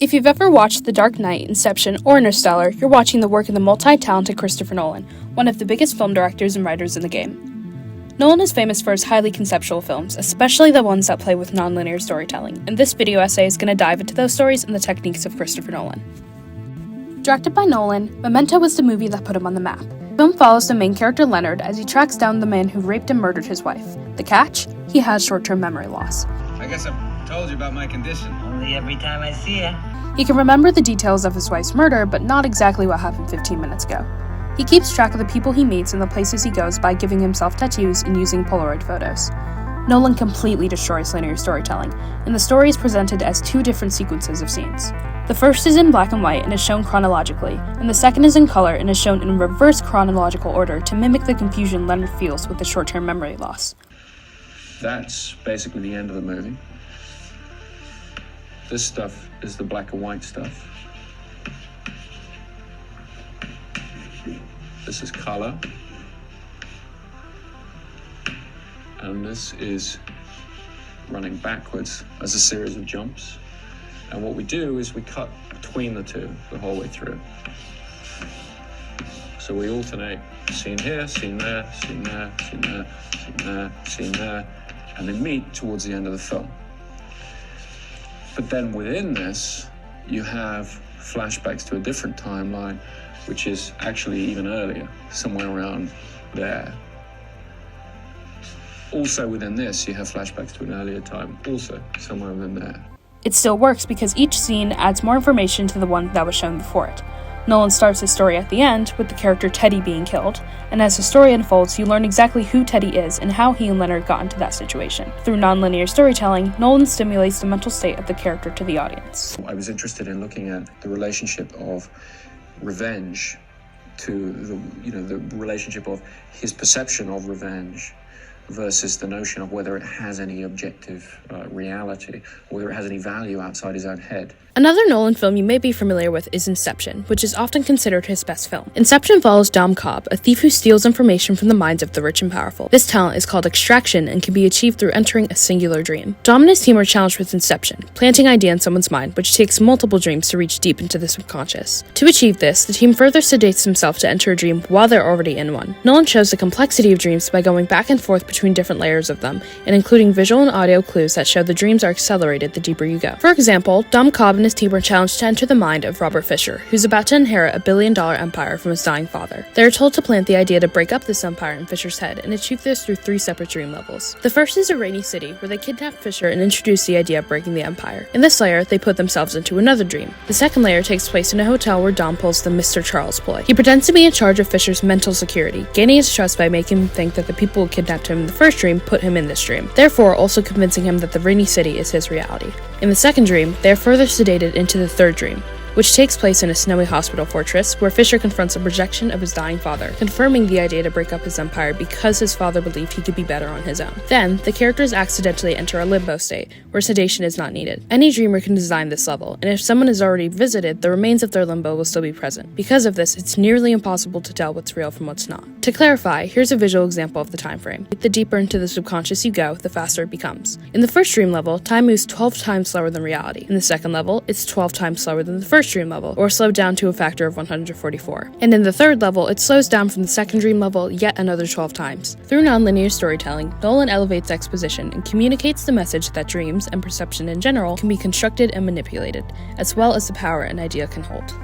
If you've ever watched The Dark Knight, Inception, or Interstellar, you're watching the work of the multi-talented Christopher Nolan, one of the biggest film directors and writers in the game. Nolan is famous for his highly conceptual films, especially the ones that play with non-linear storytelling, and this video essay is going to dive into those stories and the techniques of Christopher Nolan. Directed by Nolan, Memento was the movie that put him on the map. The film follows the main character Leonard as he tracks down the man who raped and murdered his wife. The catch? He has short-term memory loss. I guess I've told you about my condition. Only every time I see her. He can remember the details of his wife's murder, but not exactly what happened 15 minutes ago. He keeps track of the people he meets and the places he goes by giving himself tattoos and using Polaroid photos. Nolan completely destroys linear storytelling, and the story is presented as two different sequences of scenes. The first is in black and white and is shown chronologically, and the second is in color and is shown in reverse chronological order to mimic the confusion Leonard feels with the short-term memory loss. That's basically the end of the movie. This stuff is the black and white stuff. This is color. And this is running backwards as a series of jumps. And what we do is we cut between the two the whole way through. So we alternate scene here, scene there, scene there, scene there, scene there, scene there, and they meet towards the end of the film. But then within this, you have flashbacks to a different timeline, which is actually even earlier, somewhere around there. Also within this, you have flashbacks to an earlier time, also somewhere within there. It still works because each scene adds more information to the one that was shown before it. Nolan starts his story at the end with the character Teddy being killed, and as the story unfolds, you learn exactly who Teddy is and how he and Leonard got into that situation. Through non-linear storytelling, Nolan stimulates the mental state of the character to the audience. I was interested in looking at the relationship of revenge to the relationship of his perception of revenge versus the notion of whether it has any objective reality, whether it has any value outside his own head. Another Nolan film you may be familiar with is Inception, which is often considered his best film. Inception follows Dom Cobb, a thief who steals information from the minds of the rich and powerful. This talent is called extraction and can be achieved through entering a singular dream. Dom and his team are challenged with Inception, planting an idea in someone's mind, which takes multiple dreams to reach deep into the subconscious. To achieve this, the team further sedates themselves to enter a dream while they're already in one. Nolan shows the complexity of dreams by going back and forth between different layers of them, and including visual and audio clues that show the dreams are accelerated the deeper you go. For example, Dom Cobb and his team are challenged to enter the mind of Robert Fisher, who's about to inherit a billion-dollar empire from his dying father. They are told to plant the idea to break up this empire in Fisher's head and achieve this through 3 separate dream levels. The first is a rainy city, where they kidnap Fisher and introduce the idea of breaking the empire. In this layer, they put themselves into another dream. The second layer takes place in a hotel where Dom pulls the Mr. Charles ploy. He pretends to be in charge of Fisher's mental security, gaining his trust by making him think that the people who kidnapped him in the first dream put him in this dream, therefore also convincing him that the rainy city is his reality. In the second dream, they are further sedated into the third dream, which takes place in a snowy hospital fortress where Fisher confronts a projection of his dying father, confirming the idea to break up his empire because his father believed he could be better on his own. Then, the characters accidentally enter a limbo state, where sedation is not needed. Any dreamer can design this level, and if someone is already visited, the remains of their limbo will still be present. Because of this, it's nearly impossible to tell what's real from what's not. To clarify, here's a visual example of the time frame. The deeper into the subconscious you go, the faster it becomes. In the first dream level, time moves 12 times slower than reality. In the second level, it's 12 times slower than the first dream level, or slowed down to a factor of 144. And in the third level, it slows down from the second dream level yet another 12 times. Through nonlinear storytelling, Nolan elevates exposition and communicates the message that dreams, and perception in general, can be constructed and manipulated, as well as the power an idea can hold.